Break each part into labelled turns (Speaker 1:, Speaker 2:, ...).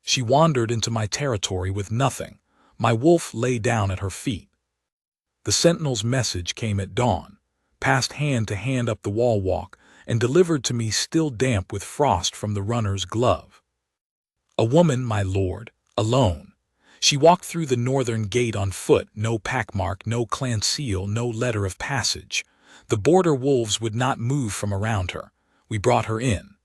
Speaker 1: She wandered into my territory with nothing. My wolf lay down at her feet. The sentinel's message came at dawn, passed hand to hand up the wall walk, and delivered to me still damp with frost from the runner's glove. A woman, my lord, alone. She walked through the northern gate on foot, no packmark, no clan seal, no letter of passage. The border wolves would not move from around her. We brought her in.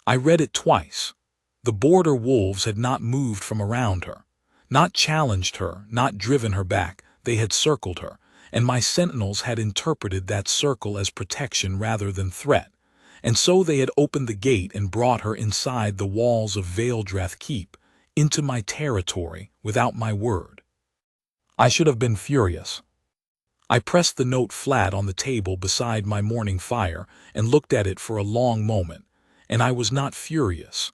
Speaker 1: I read it twice. The border wolves had not moved from around her, not challenged her, not driven her back. They had circled her, and my sentinels had interpreted that circle as protection rather than threat. And so they had opened the gate and brought her inside the walls of Vaeldrath Keep, into my territory, without my word. I should have been furious. I pressed the note flat on the table beside my morning fire and looked at it for a long moment, and I was not furious.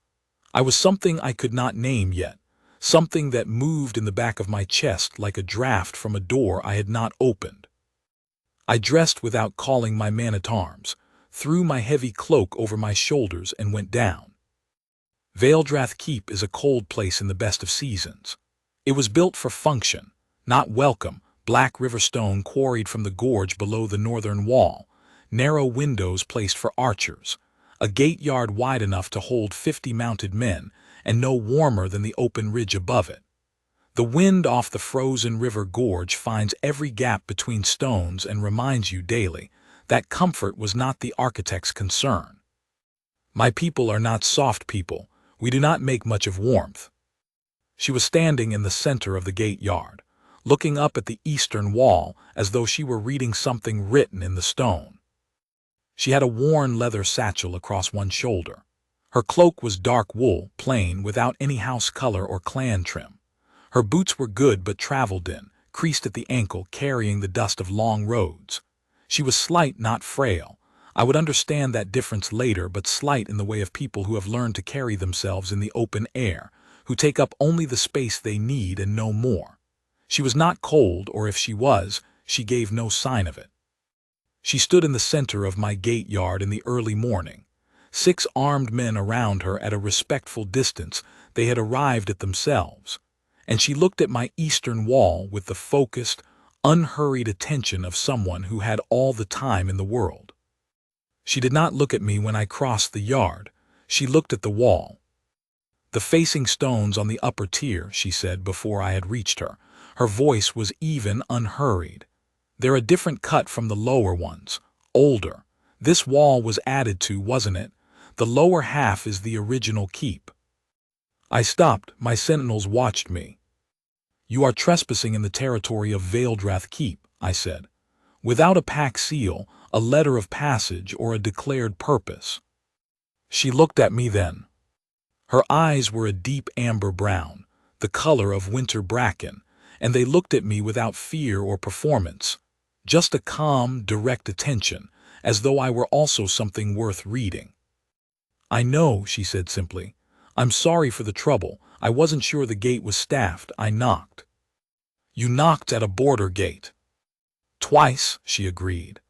Speaker 1: I was something I could not name yet, something that moved in the back of my chest like a draft from a door I had not opened. I dressed without calling my man-at-arms, threw my heavy cloak over my shoulders and went down. Vaeldrath Keep is a cold place in the best of seasons. It was built for function, not welcome. Black river stone quarried from the gorge below the northern wall, narrow windows placed for archers, a gate yard wide enough to hold 50 mounted men, and no warmer than the open ridge above it. The wind off the frozen river gorge finds every gap between stones and reminds you daily that comfort was not the architect's concern. My people are not soft people. We do not make much of warmth. She was standing in the center of the gate yard, looking up at the eastern wall as though she were reading something written in the stone. She had a worn leather satchel across one shoulder. Her cloak was dark wool, plain, without any house color or clan trim. Her boots were good but traveled in, creased at the ankle, carrying the dust of long roads. She was slight, not frail. I would understand that difference later, but slight in the way of people who have learned to carry themselves in the open air, who take up only the space they need and no more. She was not cold, or if she was, she gave no sign of it. She stood in the center of my gate yard in the early morning. 6 armed men around her at a respectful distance. They had arrived at themselves. And she looked at my eastern wall with the focused, unhurried attention of someone who had all the time in the world. She did not look at me when I crossed the yard. She looked at the wall. The facing stones on the upper tier, she said before I had reached her. Her voice was even, unhurried. They're a different cut from the lower ones, older. This wall was added to, wasn't it? The lower half is the original keep. I stopped. My sentinels watched me. You are trespassing in the territory of Vaeldrath Keep, I said, without a pack seal, a letter of passage, or a declared purpose. She looked at me then. Her eyes were a deep amber brown, the color of winter bracken, and they looked at me without fear or performance, just a calm, direct attention, as though I were also something worth reading. I know, she said simply. I'm sorry for the trouble. I wasn't sure the gate was staffed. I knocked. You knocked at a border gate. Twice, she agreed.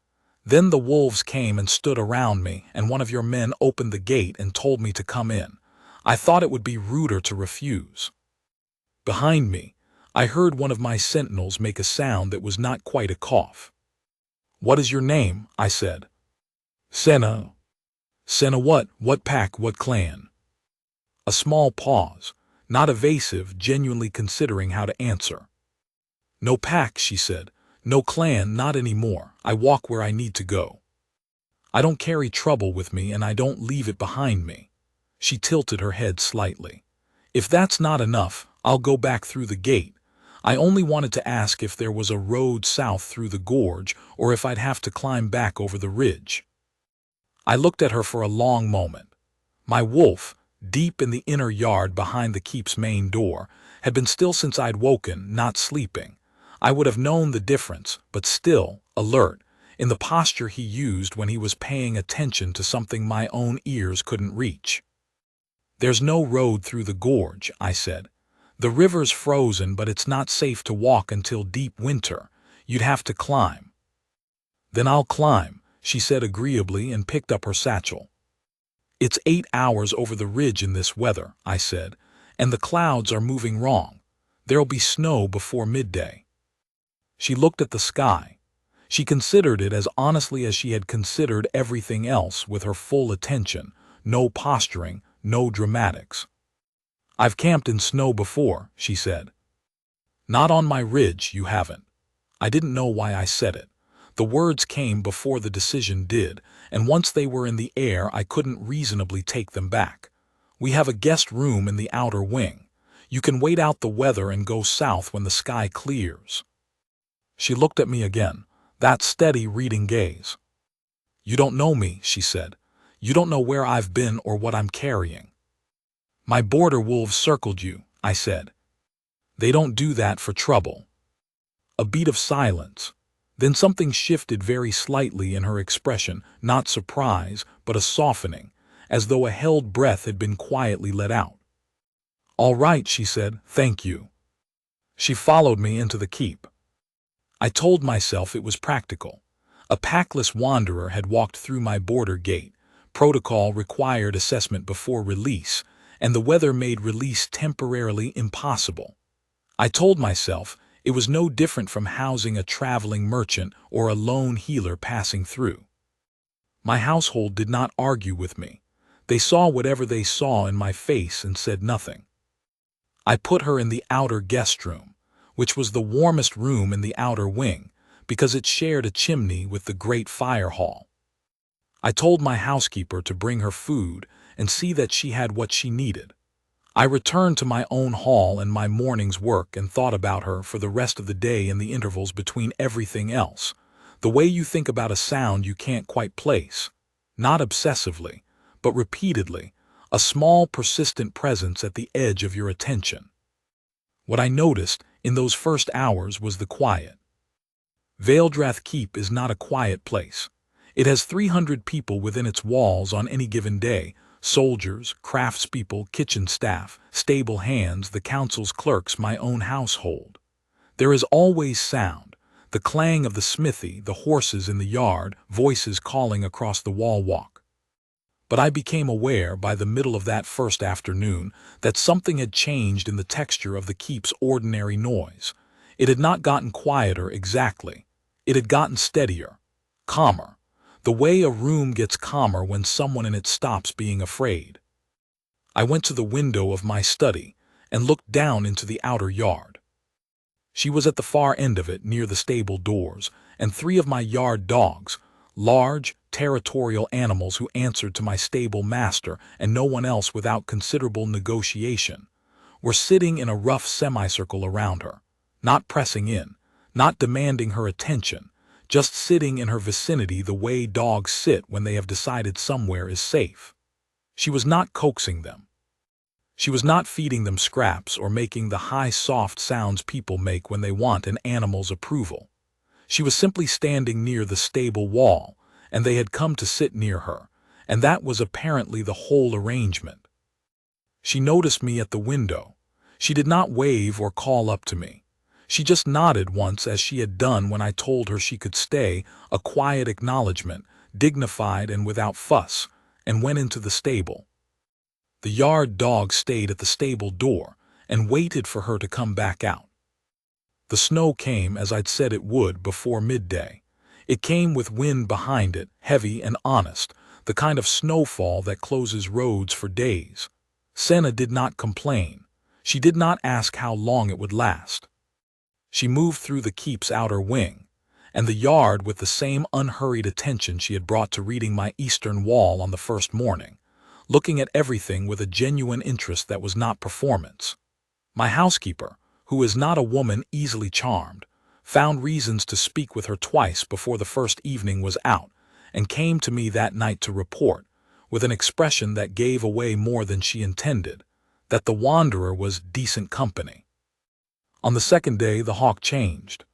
Speaker 1: Then the wolves came and stood around me, and one of your men opened the gate and told me to come in. I thought it would be ruder to refuse. Behind me, I heard one of my sentinels make a sound that was not quite a cough. What is your name? I said. Senna. Senna what? What pack? What clan? A small pause, not evasive, genuinely considering how to answer. No pack, she said. No clan, not anymore. I walk where I need to go. I don't carry trouble with me, and I don't leave it behind me. She tilted her head slightly. If that's not enough, I'll go back through the gate. I only wanted to ask if there was a road south through the gorge, or if I'd have to climb back over the ridge. I looked at her for a long moment. My wolf, deep in the inner yard behind the keep's main door, had been still since I'd woken, not sleeping. I would have known the difference, but still, alert, in the posture he used when he was paying attention to something my own ears couldn't reach. There's no road through the gorge, I said. The river's frozen, but it's not safe to walk until deep winter. You'd have to climb. Then I'll climb, she said agreeably and picked up her satchel. It's 8 hours over the ridge in this weather, I said, and the clouds are moving wrong. There'll be snow before midday." She looked at the sky. She considered it as honestly as she had considered everything else, with her full attention, no posturing, no dramatics. "I've camped in snow before," she said. "Not on my ridge, you haven't." I didn't know why I said it. The words came before the decision did, and once they were in the air I couldn't reasonably take them back. "We have a guest room in the outer wing. You can wait out the weather and go south when the sky clears." She looked at me again, that steady reading gaze. "You don't know me," she said. "You don't know where I've been or what I'm carrying." "My border wolves circled you," I said. "They don't do that for trouble." A beat of silence. Then something shifted very slightly in her expression, not surprise, but a softening, as though a held breath had been quietly let out. "All right," she said, "thank you." She followed me into the keep. I told myself it was practical. A packless wanderer had walked through my border gate. Protocol required assessment before release, and the weather made release temporarily impossible. I told myself it was no different from housing a traveling merchant or a lone healer passing through. My household did not argue with me. They saw whatever they saw in my face and said nothing. I put her in the outer guest room, which was the warmest room in the outer wing, because it shared a chimney with the great fire hall. I told my housekeeper to bring her food and see that she had what she needed. I returned to my own hall and my morning's work and thought about her for the rest of the day in the intervals between everything else, the way you think about a sound you can't quite place, not obsessively, but repeatedly, a small persistent presence at the edge of your attention. What I noticed in those first hours was the quiet. Vaeldrath Keep is not a quiet place. It has 300 people within its walls on any given day: soldiers, craftspeople, kitchen staff, stable hands, the council's clerks, my own household. There is always sound, the clang of the smithy, the horses in the yard, voices calling across the wall walk. But I became aware by the middle of that first afternoon that something had changed in the texture of the keep's ordinary noise. It had not gotten quieter exactly. It had gotten steadier, calmer, the way a room gets calmer when someone in it stops being afraid. I went to the window of my study and looked down into the outer yard. She was at the far end of it, near the stable doors, and 3 of my yard dogs, large, territorial animals who answered to my stable master and no one else without considerable negotiation, were sitting in a rough semicircle around her, not pressing in, not demanding her attention, just sitting in her vicinity the way dogs sit when they have decided somewhere is safe. She was not coaxing them. She was not feeding them scraps or making the high soft sounds people make when they want an animal's approval. She was simply standing near the stable wall, and they had come to sit near her, and that was apparently the whole arrangement. She noticed me at the window. She did not wave or call up to me. She just nodded once, as she had done when I told her she could stay, a quiet acknowledgement, dignified and without fuss, and went into the stable. The yard dog stayed at the stable door and waited for her to come back out. The snow came, as I'd said it would, before midday. It came with wind behind it, heavy and honest, the kind of snowfall that closes roads for days. Senna did not complain. She did not ask how long it would last. She moved through the keep's outer wing and the yard with the same unhurried attention she had brought to reading my eastern wall on the first morning, looking at everything with a genuine interest that was not performance. My housekeeper, who is not a woman easily charmed, found reasons to speak with her twice before the first evening was out, and came to me that night to report, with an expression that gave away more than she intended, that the wanderer was decent company. On the second day the hawk changed.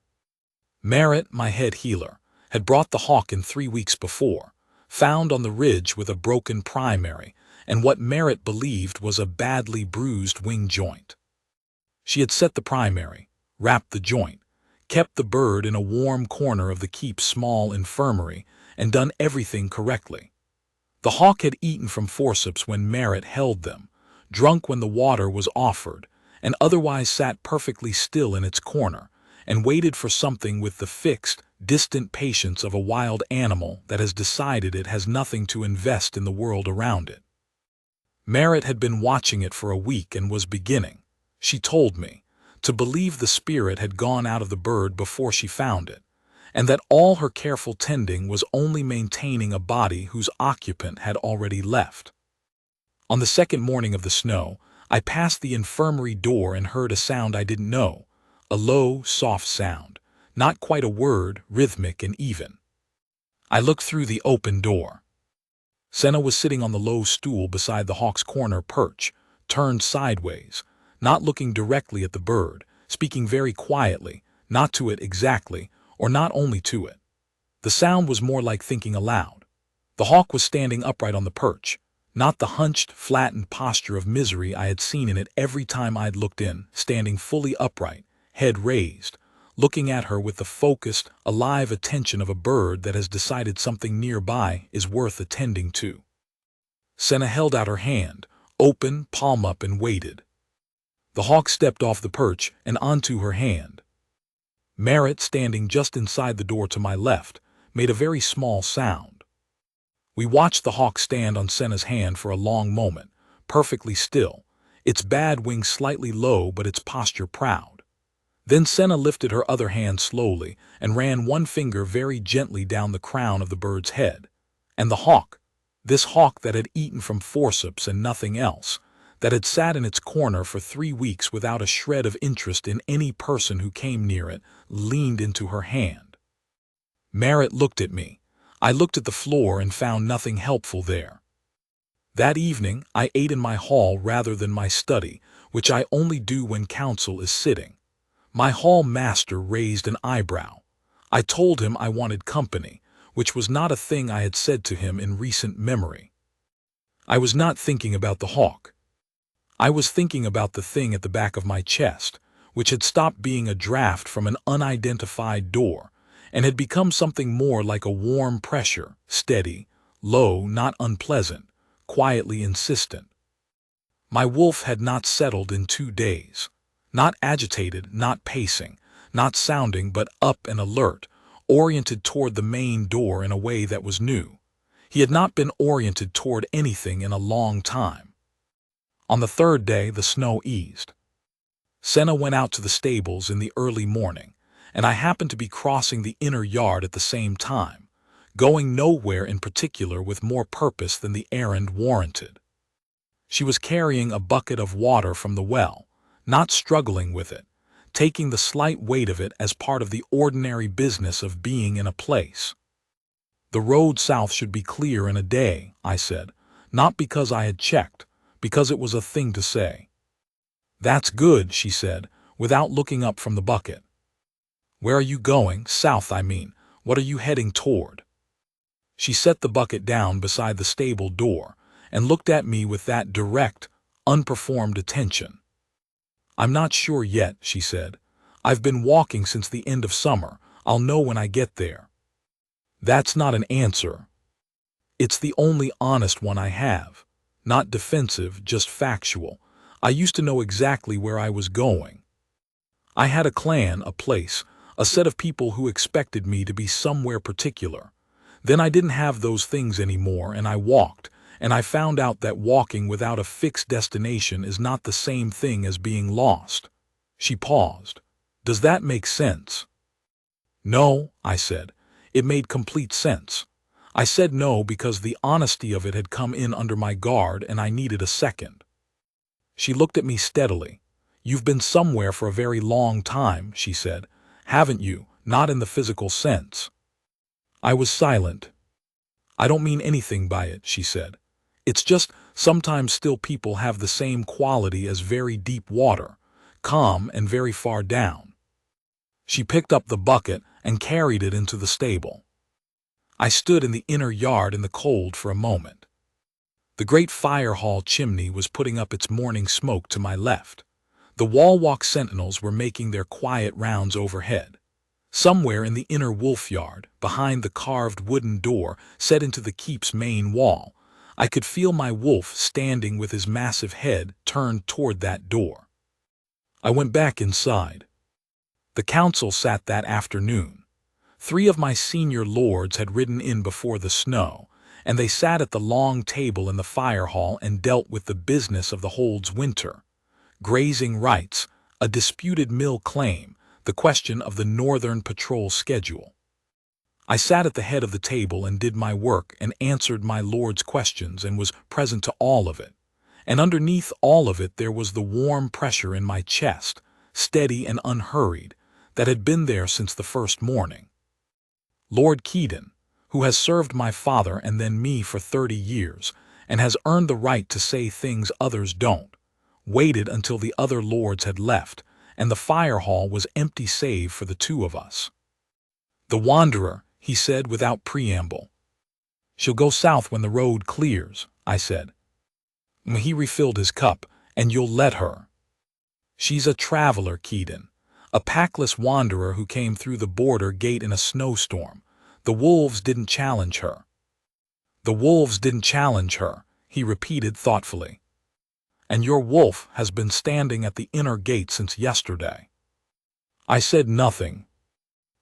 Speaker 1: Merritt, my head healer, had brought the hawk in 3 weeks before, found on the ridge with a broken primary and what Merritt believed was a badly bruised wing joint. She had set the primary, wrapped the joint, kept the bird in a warm corner of the keep's small infirmary, and done everything correctly. The hawk had eaten from forceps when Merritt held them, drunk when the water was offered, and otherwise sat perfectly still in its corner, and waited for something with the fixed, distant patience of a wild animal that has decided it has nothing to invest in the world around it. Merritt had been watching it for a week and was beginning, she told me, to believe the spirit had gone out of the bird before she found it, and that all her careful tending was only maintaining a body whose occupant had already left. On the second morning of the snow, I passed the infirmary door and heard a sound I didn't know, a low, soft sound, not quite a word, rhythmic and even. I looked through the open door. Senna was sitting on the low stool beside the Hawk's Corner perch, turned sideways, not looking directly at the bird, speaking very quietly, not to it exactly, or not only to it. The sound was more like thinking aloud. The hawk was standing upright on the perch, not the hunched, flattened posture of misery I had seen in it every time I'd looked in, standing fully upright, head raised, looking at her with the focused, alive attention of a bird that has decided something nearby is worth attending to. Senna held out her hand, open, palm up, and waited. The hawk stepped off the perch and onto her hand. Merritt, standing just inside the door to my left, made a very small sound. We watched the hawk stand on Senna's hand for a long moment, perfectly still, its bad wing slightly low but its posture proud. Then Senna lifted her other hand slowly and ran one finger very gently down the crown of the bird's head. And the hawk, this hawk that had eaten from forceps and nothing else, that had sat in its corner for 3 weeks without a shred of interest in any person who came near it, leaned into her hand. Merritt looked at me. I looked at the floor and found nothing helpful there. That evening I ate in my hall rather than my study, which I only do when counsel is sitting. My hall master raised an eyebrow. I told him I wanted company, which was not a thing I had said to him in recent memory. I was not thinking about the hawk. I was thinking about the thing at the back of my chest, which had stopped being a draft from an unidentified door and had become something more like a warm pressure, steady, low, not unpleasant, quietly insistent. My wolf had not settled in 2 days, not agitated, not pacing, not sounding, but up and alert, oriented toward the main door in a way that was new. He had not been oriented toward anything in a long time. On the 3rd day, the snow eased. Senna went out to the stables in the early morning, and I happened to be crossing the inner yard at the same time, going nowhere in particular with more purpose than the errand warranted. She was carrying a bucket of water from the well, not struggling with it, taking the slight weight of it as part of the ordinary business of being in a place. The road south should be clear in a day, I said, not because I had checked, because it was a thing to say. That's good, she said, without looking up from the bucket. Where are you going? South, I mean. What are you heading toward? She set the bucket down beside the stable door and looked at me with that direct, unperformed attention. I'm not sure yet, she said. I've been walking since the end of summer. I'll know when I get there. That's not an answer. It's the only honest one I have. Not defensive, just factual. I used to know exactly where I was going. I had a clan, a place, a set of people who expected me to be somewhere particular. Then I didn't have those things anymore, and I walked, and I found out that walking without a fixed destination is not the same thing as being lost. She paused. Does that make sense? No, I said. It made complete sense. I said no because the honesty of it had come in under my guard and I needed a second. She looked at me steadily. You've been somewhere for a very long time, she said. Haven't you? Not in the physical sense. I was silent. I don't mean anything by it, she said. It's just sometimes still people have the same quality as very deep water, calm and very far down. She picked up the bucket and carried it into the stable. I stood in the inner yard in the cold for a moment. The great fire hall chimney was putting up its morning smoke to my left. The wall-walk sentinels were making their quiet rounds overhead. Somewhere in the inner wolf yard, behind the carved wooden door set into the keep's main wall, I could feel my wolf standing with his massive head turned toward that door. I went back inside. The council sat that afternoon. 3 of my senior lords had ridden in before the snow, and they sat at the long table in the fire hall and dealt with the business of the hold's winter. Grazing rights, a disputed mill claim, the question of the Northern Patrol schedule. I sat at the head of the table and did my work and answered my lord's questions and was present to all of it. And underneath all of it there was the warm pressure in my chest, steady and unhurried, that had been there since the first morning. Lord Keeton, who has served my father and then me for 30 years, and has earned the right to say things others don't, waited until the other lords had left, and the fire hall was empty save for the 2 of us. "The Wanderer," he said without preamble. "She'll go south when the road clears," I said. He refilled his cup. "And you'll let her." "She's a traveler, Keeton. A packless wanderer who came through the border gate in a snowstorm. The wolves didn't challenge her." "The wolves didn't challenge her," he repeated thoughtfully. "And your wolf has been standing at the inner gate since yesterday." I said nothing.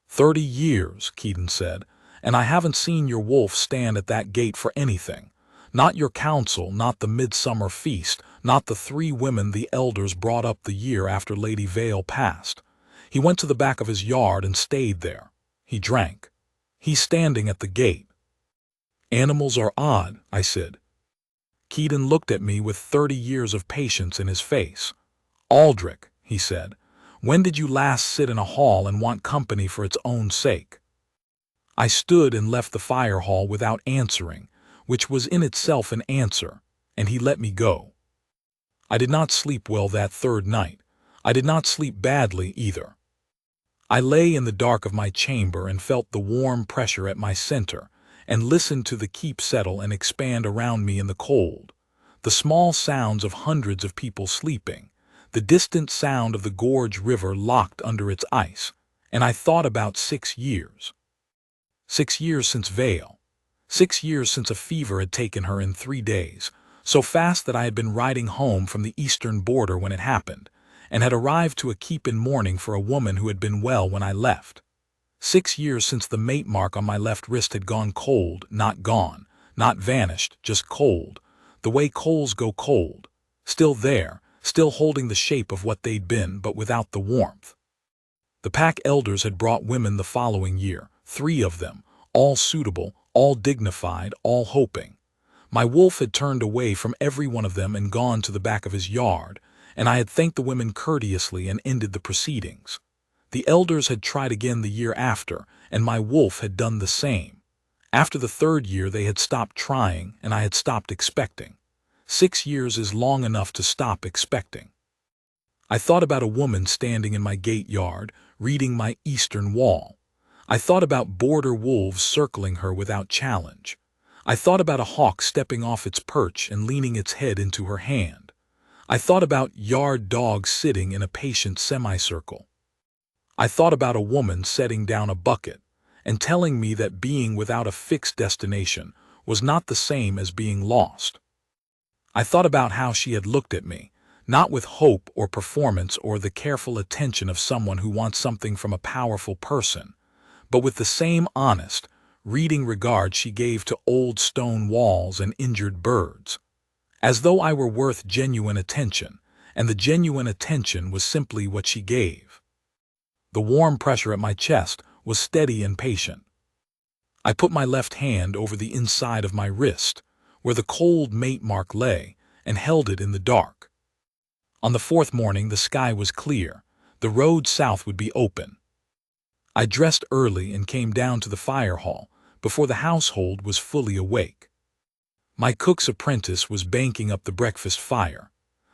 Speaker 1: 30 years, Keeton said, "and I haven't seen your wolf stand at that gate for anything. Not your council, not the midsummer feast, not the 3 women the elders brought up the year after Lady Vale passed. He went to the back of his yard and stayed there. He drank. He's standing at the gate." "Animals are odd," I said. Keeton looked at me with 30 years of patience in his face. "Aldrich," he said, "when did you last sit in a hall and want company for its own sake?" I stood and left the fire hall without answering, which was in itself an answer, and he let me go. I did not sleep well that 3rd night. I did not sleep badly either. I lay in the dark of my chamber and felt the warm pressure at my center, and listened to the keep settle and expand around me in the cold, the small sounds of hundreds of people sleeping, the distant sound of the Gorge River locked under its ice, and I thought about 6 years. 6 years since Vale. 6 years since a fever had taken her in 3 days, so fast that I had been riding home from the eastern border when it happened, and had arrived to a keep in mourning for a woman who had been well when I left. 6 years since the mate mark on my left wrist had gone cold, not gone, not vanished, just cold, the way coals go cold, still there, still holding the shape of what they'd been but without the warmth. The pack elders had brought women the following year, 3 of them, all suitable, all dignified, all hoping. My wolf had turned away from every one of them and gone to the back of his yard, and I had thanked the women courteously and ended the proceedings. The elders had tried again the year after, and my wolf had done the same. After the 3rd year they had stopped trying, and I had stopped expecting. 6 years is long enough to stop expecting. I thought about a woman standing in my gate yard, reading my eastern wall. I thought about border wolves circling her without challenge. I thought about a hawk stepping off its perch and leaning its head into her hand. I thought about yard dogs sitting in a patient semicircle. I thought about a woman setting down a bucket and telling me that being without a fixed destination was not the same as being lost. I thought about how she had looked at me, not with hope or performance or the careful attention of someone who wants something from a powerful person, but with the same honest, reading regard she gave to old stone walls and injured birds, as though I were worth genuine attention, and the genuine attention was simply what she gave. The warm pressure at my chest was steady and patient. I put my left hand over the inside of my wrist, where the cold mate mark lay, and held it in the dark. On the 4th morning the sky was clear. The road south would be open. I dressed early and came down to the fire hall, before the household was fully awake. My cook's apprentice was banking up the breakfast fire.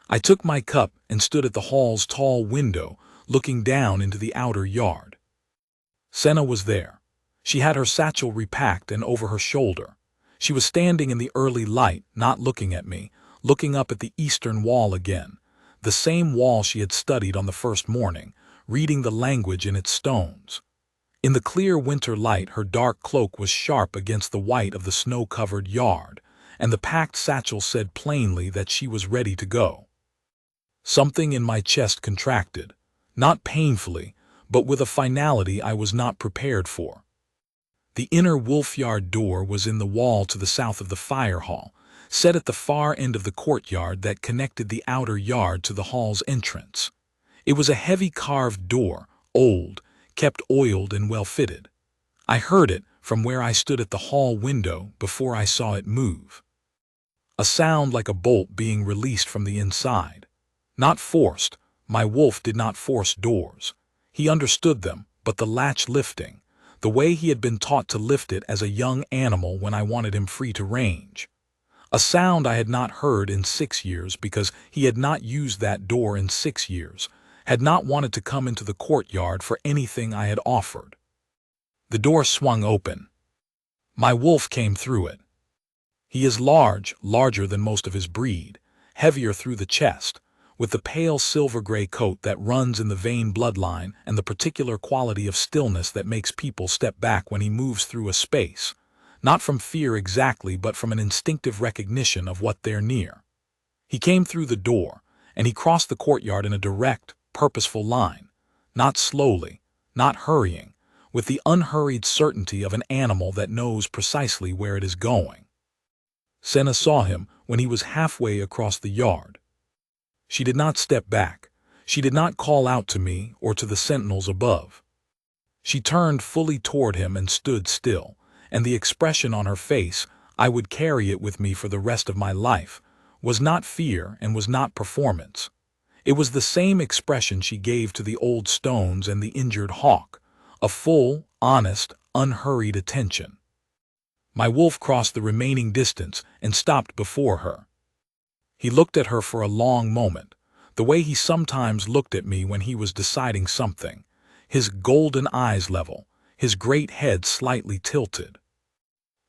Speaker 1: I took my cup and stood at the hall's tall window, looking down into the outer yard. Senna was there. She had her satchel repacked and over her shoulder. She was standing in the early light, not looking at me, looking up at the eastern wall again, the same wall she had studied on the first morning, reading the language in its stones. In the clear winter light her dark cloak was sharp against the white of the snow-covered yard, and the packed satchel said plainly that she was ready to go. Something in my chest contracted, not painfully, but with a finality I was not prepared for. The inner wolfyard door was in the wall to the south of the fire hall, set at the far end of the courtyard that connected the outer yard to the hall's entrance. It was a heavy carved door, old, kept oiled and well fitted. I heard it from where I stood at the hall window before I saw it move. A sound like a bolt being released from the inside. Not forced. My wolf did not force doors. He understood them, but the latch lifting, the way he had been taught to lift it as a young animal when I wanted him free to range. A sound I had not heard in 6 years because he had not used that door in 6 years, had not wanted to come into the courtyard for anything I had offered. The door swung open. My wolf came through it. He is large, larger than most of his breed, heavier through the chest, with the pale silver-gray coat that runs in the vein bloodline and the particular quality of stillness that makes people step back when he moves through a space, not from fear exactly but from an instinctive recognition of what they're near. He came through the door, and he crossed the courtyard in a direct, purposeful line, not slowly, not hurrying, with the unhurried certainty of an animal that knows precisely where it is going. Senna saw him when he was halfway across the yard. She did not step back. She did not call out to me or to the sentinels above. She turned fully toward him and stood still, and the expression on her face, I would carry it with me for the rest of my life, was not fear and was not performance. It was the same expression she gave to the old stones and the injured hawk, a full, honest, unhurried attention. My wolf crossed the remaining distance and stopped before her. He looked at her for a long moment, the way he sometimes looked at me when he was deciding something, his golden eyes level, his great head slightly tilted.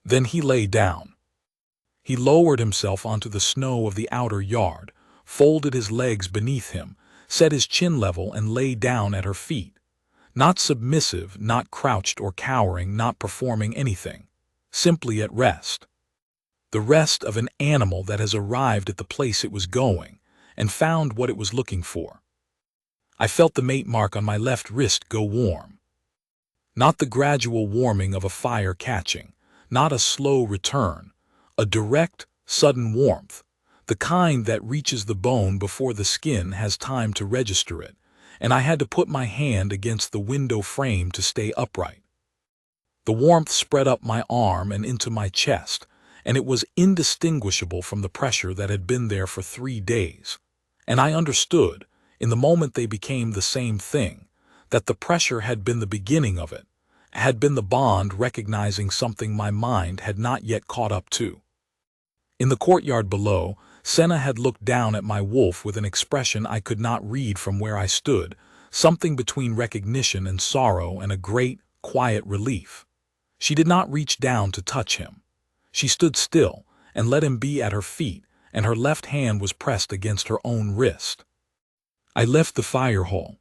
Speaker 1: Then he lay down. He lowered himself onto the snow of the outer yard, folded his legs beneath him, set his chin level and lay down at her feet. Not submissive, not crouched or cowering, not performing anything, simply at rest. The rest of an animal that has arrived at the place it was going and found what it was looking for. I felt the mate mark on my left wrist go warm. Not the gradual warming of a fire catching, not a slow return, a direct, sudden warmth, the kind that reaches the bone before the skin has time to register it, and I had to put my hand against the window frame to stay upright. The warmth spread up my arm and into my chest, and it was indistinguishable from the pressure that had been there for 3 days. And I understood, in the moment they became the same thing, that the pressure had been the beginning of it, had been the bond recognizing something my mind had not yet caught up to. In the courtyard below, Senna had looked down at my wolf with an expression I could not read from where I stood, something between recognition and sorrow and a great, quiet relief. She did not reach down to touch him. She stood still and let him be at her feet, and her left hand was pressed against her own wrist. I left the fire hall.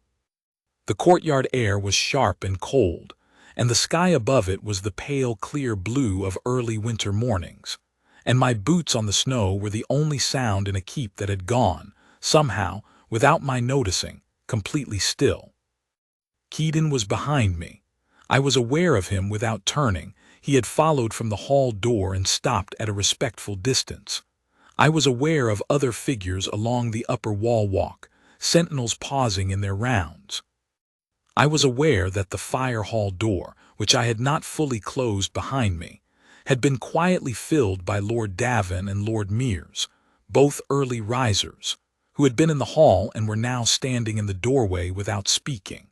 Speaker 1: The courtyard air was sharp and cold, and the sky above it was the pale, clear blue of early winter mornings, and my boots on the snow were the only sound in a keep that had gone, somehow, without my noticing, completely still. Keaton was behind me. I was aware of him without turning. He had followed from the hall door and stopped at a respectful distance. I was aware of other figures along the upper wall walk, sentinels pausing in their rounds. I was aware that the fire hall door, which I had not fully closed behind me, had been quietly filled by Lord Davin and Lord Mears, both early risers, who had been in the hall and were now standing in the doorway without speaking.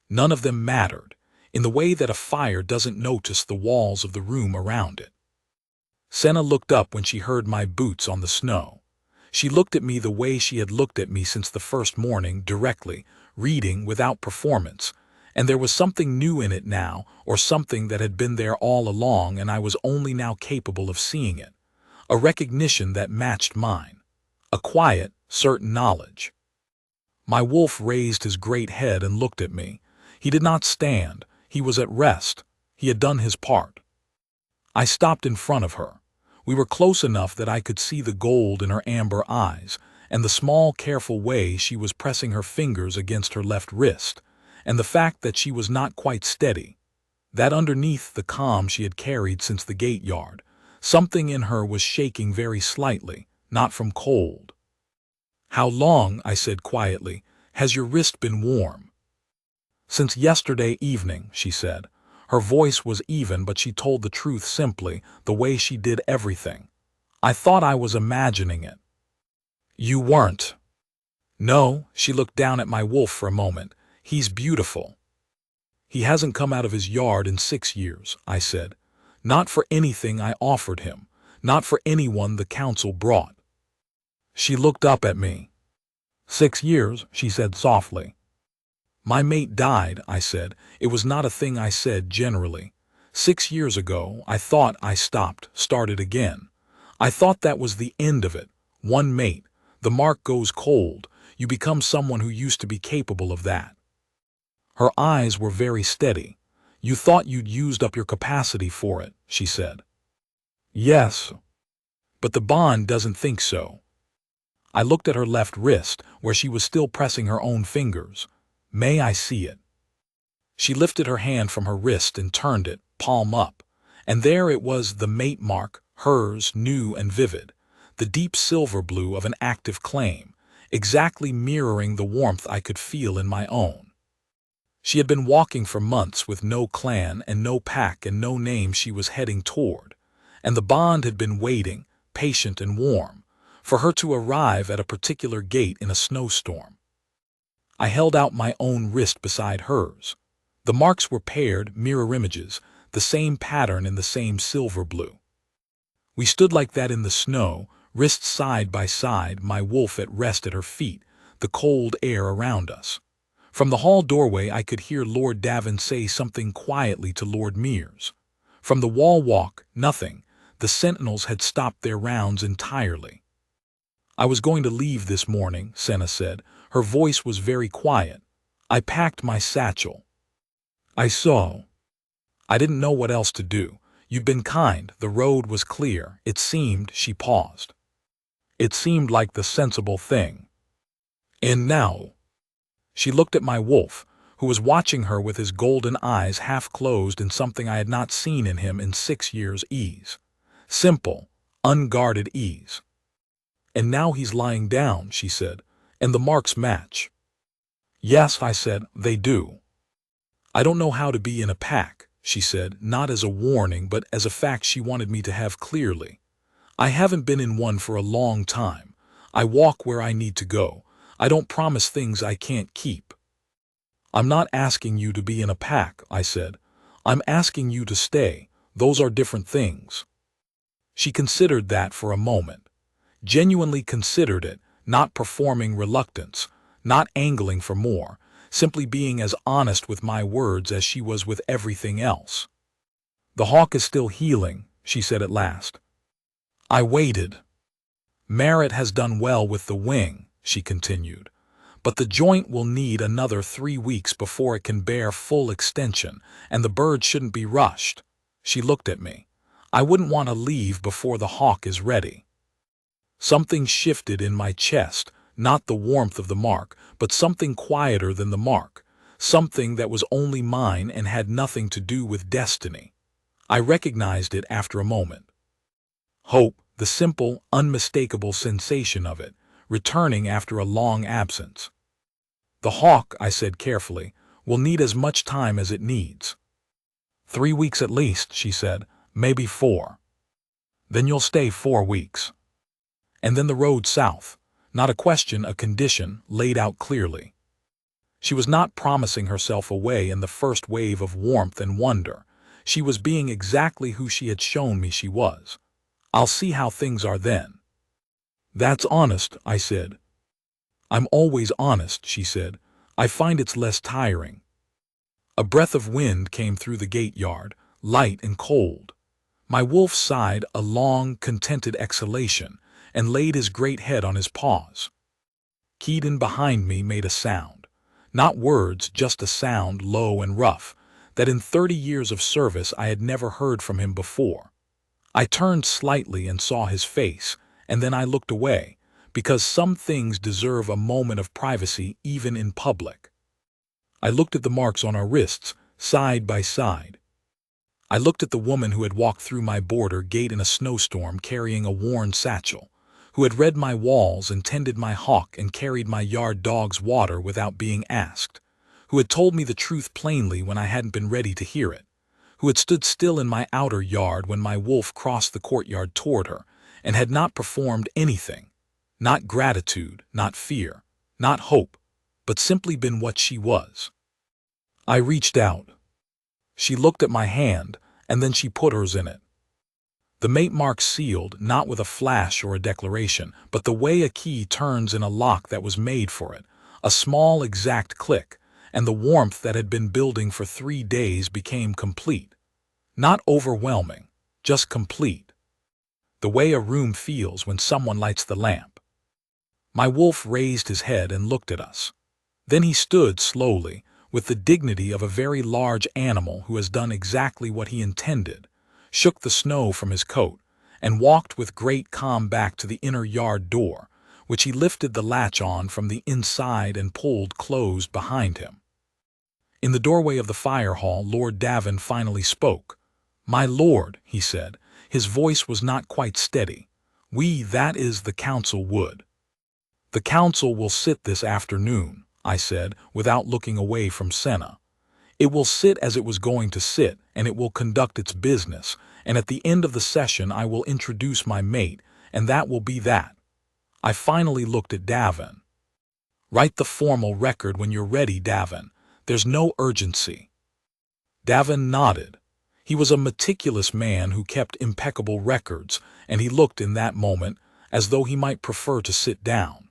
Speaker 1: None of them mattered, in the way that a fire doesn't notice the walls of the room around it. Senna looked up when she heard my boots on the snow. She looked at me the way she had looked at me since the first morning, directly, reading without performance, and there was something new in it now, or something that had been there all along and I was only now capable of seeing it, a recognition that matched mine, a quiet, certain knowledge. My wolf raised his great head and looked at me. He did not stand. He was at rest. He had done his part. I stopped in front of her. We were close enough that I could see the gold in her amber eyes, and the small, careful way she was pressing her fingers against her left wrist, and the fact that she was not quite steady, that underneath the calm she had carried since the gate yard, something in her was shaking very slightly, not from cold. "How long," I said quietly, "has your wrist been warm?" "Since yesterday evening," she said. Her voice was even, but she told the truth simply, the way she did everything. I thought I was imagining it. "You weren't." "No," she looked down at my wolf for a moment. "He's beautiful." "He hasn't come out of his yard in 6 years," I said. "Not for anything I offered him, not for anyone the council brought." She looked up at me. "6 years," she said softly. "My mate died," I said. It was not a thing I said generally. 6 years ago, I thought I started again. I thought that was the end of it. One mate, the mark goes cold, you become someone who used to be capable of that. Her eyes were very steady. "You thought you'd used up your capacity for it," she said. "Yes. But the bond doesn't think so." I looked at her left wrist, where she was still pressing her own fingers. "May I see it?" She lifted her hand from her wrist and turned it, palm up. And there it was, the mate mark, hers, new and vivid, the deep silver blue of an active claim, exactly mirroring the warmth I could feel in my own. She had been walking for months with no clan and no pack and no name she was heading toward, and the bond had been waiting, patient and warm, for her to arrive at a particular gate in a snowstorm. I held out my own wrist beside hers. The marks were paired, mirror images, the same pattern in the same silver blue. We stood like that in the snow, wrists side by side, my wolf at rest at her feet, the cold air around us. From the hall doorway I could hear Lord Davin say something quietly to Lord Mears. From the wall walk, nothing. The sentinels had stopped their rounds entirely. "I was going to leave this morning," Senna said. Her voice was very quiet. "I packed my satchel. I didn't know what else to do. You'd been kind, the road was clear. It seemed," she paused. "It seemed like the sensible thing. And now—" She looked at my wolf, who was watching her with his golden eyes half closed in something I had not seen in him in 6 years. Ease. Simple, unguarded ease. "And now he's lying down," she said, "and the marks match." "Yes," I said, "they do." "I don't know how to be in a pack," she said, not as a warning but as a fact she wanted me to have clearly. "I haven't been in one for a long time. I walk where I need to go. I don't promise things I can't keep." "I'm not asking you to be in a pack," I said. "I'm asking you to stay. Those are different things." She considered that for a moment. Genuinely considered it, not performing reluctance, not angling for more, simply being as honest with my words as she was with everything else. "The hawk is still healing," she said at last. I waited. "Merritt has done well with the wing," she continued, "but the joint will need another 3 weeks before it can bear full extension, and the bird shouldn't be rushed." She looked at me. "I wouldn't want to leave before the hawk is ready." Something shifted in my chest, not the warmth of the mark, but something quieter than the mark, something that was only mine and had nothing to do with destiny. I recognized it after a moment. Hope, the simple, unmistakable sensation of it, returning after a long absence. "The hawk," I said carefully, "will need as much time as it needs." 3 weeks at least," she said, "maybe 4. "Then you'll stay 4 weeks. And then the road south. Not a question, a condition, laid out clearly." She was not promising herself away in the first wave of warmth and wonder. She was being exactly who she had shown me she was. "I'll see how things are then." "That's honest," I said. "I'm always honest," she said. "I find it's less tiring." A breath of wind came through the gate yard, light and cold. My wolf sighed a long, contented exhalation and laid his great head on his paws. Keaton behind me made a sound. Not words, just a sound, low and rough, that in 30 years of service I had never heard from him before. I turned slightly and saw his face, and then I looked away, because some things deserve a moment of privacy even in public. I looked at the marks on our wrists, side by side. I looked at the woman who had walked through my border gate in a snowstorm carrying a worn satchel, who had read my walls and tended my hawk and carried my yard dog's water without being asked, who had told me the truth plainly when I hadn't been ready to hear it, who had stood still in my outer yard when my wolf crossed the courtyard toward her, and had not performed anything, not gratitude, not fear, not hope, but simply been what she was. I reached out. She looked at my hand, and then she put hers in it. The mate mark sealed, not with a flash or a declaration, but the way a key turns in a lock that was made for it, a small exact click, and the warmth that had been building for 3 days became complete. Not overwhelming, just complete. The way a room feels when someone lights the lamp. My wolf raised his head and looked at us. Then he stood slowly, with the dignity of a very large animal who has done exactly what he intended, shook the snow from his coat, and walked with great calm back to the inner yard door, which he lifted the latch on from the inside and pulled closed behind him. In the doorway of the fire hall, Lord Davin finally spoke. "My lord," he said, his voice was not quite steady, that is, the council would. "The council will sit this afternoon," I said, without looking away from Senna. "It will sit as it was going to sit, and it will conduct its business, and at the end of the session I will introduce my mate, and that will be that." I finally looked at Davin. "Write the formal record when you're ready, Davin. There's no urgency." Davin nodded. He was a meticulous man who kept impeccable records, and he looked in that moment as though he might prefer to sit down.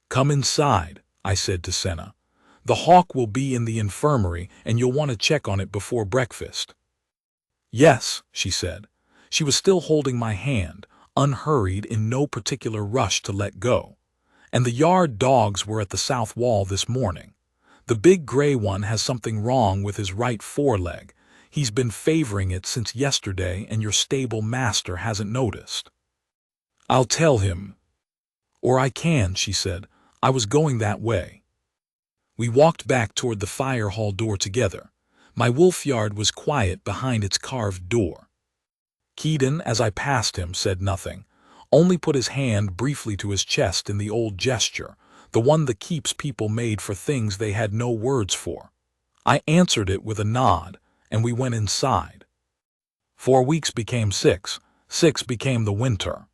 Speaker 1: "Come inside," I said to Senna. "The hawk will be in the infirmary, and you'll want to check on it before breakfast." "Yes," she said. She was still holding my hand, unhurried, in no particular rush to let go. "And the yard dogs were at the south wall this morning. The big gray one has something wrong with his right foreleg. He's been favoring it since yesterday, and your stable master hasn't noticed." "I'll tell him." "Or I can," she said. "I was going that way." We walked back toward the fire hall door together. My wolf yard was quiet behind its carved door. Keaton, as I passed him, said nothing, only put his hand briefly to his chest in the old gesture, the one that keeps people made for things they had no words for. I answered it with a nod, and we went inside. 4 weeks became 6, 6 became the winter.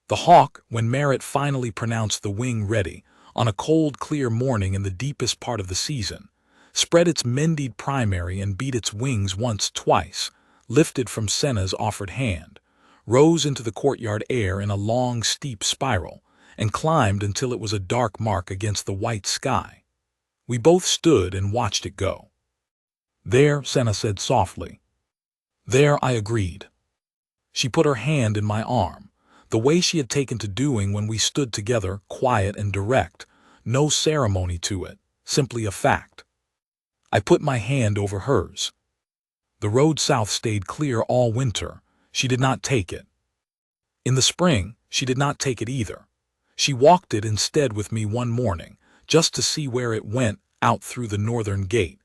Speaker 1: The hawk, when Merritt finally pronounced the wing ready, on a cold, clear morning in the deepest part of the season, spread its mended primary and beat its wings once, twice, lifted from Senna's offered hand, rose into the courtyard air in a long, steep spiral, and climbed until it was a dark mark against the white sky. We both stood and watched it go. "There," Senna said softly. "There," I agreed. She put her hand in my arm, the way she had taken to doing when we stood together, quiet and direct, no ceremony to it, simply a fact. I put my hand over hers. The road south stayed clear all winter. She did not take it. In the spring, she did not take it either. She walked it instead with me one morning, just to see where it went, out through the northern gate,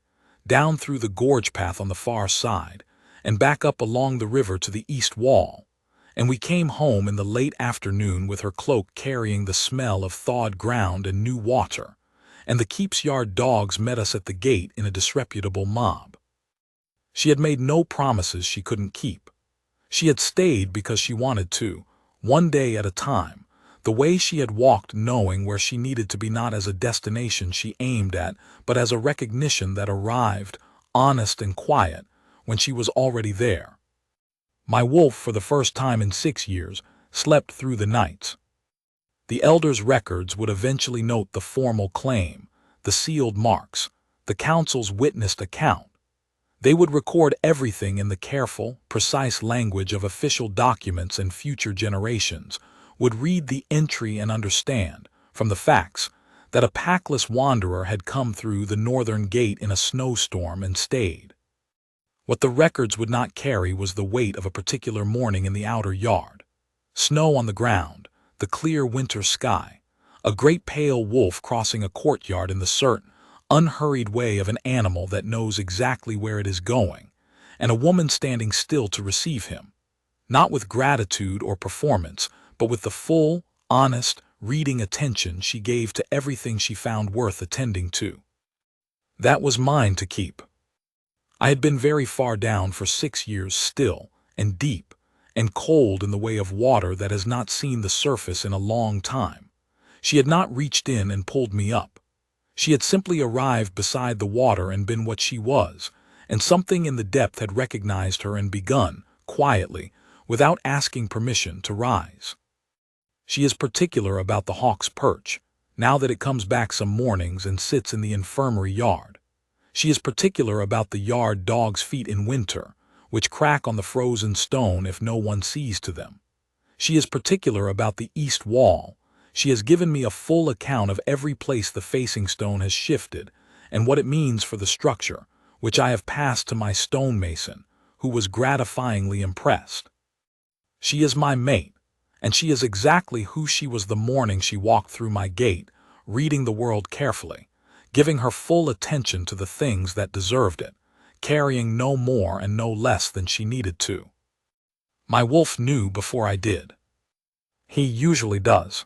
Speaker 1: down through the gorge path on the far side, and back up along the river to the east wall. And we came home in the late afternoon with her cloak carrying the smell of thawed ground and new water, and the keep's yard dogs met us at the gate in a disreputable mob. She had made no promises she couldn't keep. She had stayed because she wanted to, one day at a time, the way she had walked, knowing where she needed to be, not as a destination she aimed at, but as a recognition that arrived, honest and quiet, when she was already there. My wolf, for the first time in 6 years, slept through the nights. The elders' records would eventually note the formal claim, the sealed marks, the council's witnessed account. They would record everything in the careful, precise language of official documents, and future generations would read the entry and understand, from the facts, that a packless wanderer had come through the northern gate in a snowstorm and stayed. What the records would not carry was the weight of a particular morning in the outer yard. Snow on the ground, the clear winter sky, a great pale wolf crossing a courtyard in the certain, unhurried way of an animal that knows exactly where it is going, and a woman standing still to receive him, not with gratitude or performance, but with the full, honest, reading attention she gave to everything she found worth attending to. That was mine to keep. I had been very far down for 6 years still, and deep, and cold in the way of water that has not seen the surface in a long time. She had not reached in and pulled me up. She had simply arrived beside the water and been what she was, and something in the depth had recognized her and begun, quietly, without asking permission, to rise. She is particular about the hawk's perch, now that it comes back some mornings and sits in the infirmary yard. She is particular about the yard dog's feet in winter, which crack on the frozen stone if no one sees to them. She is particular about the east wall. She has given me a full account of every place the facing stone has shifted, and what it means for the structure, which I have passed to my stonemason, who was gratifyingly impressed. She is my mate, and she is exactly who she was the morning she walked through my gate, reading the world carefully, giving her full attention to the things that deserved it, carrying no more and no less than she needed to. My wolf knew before I did. He usually does.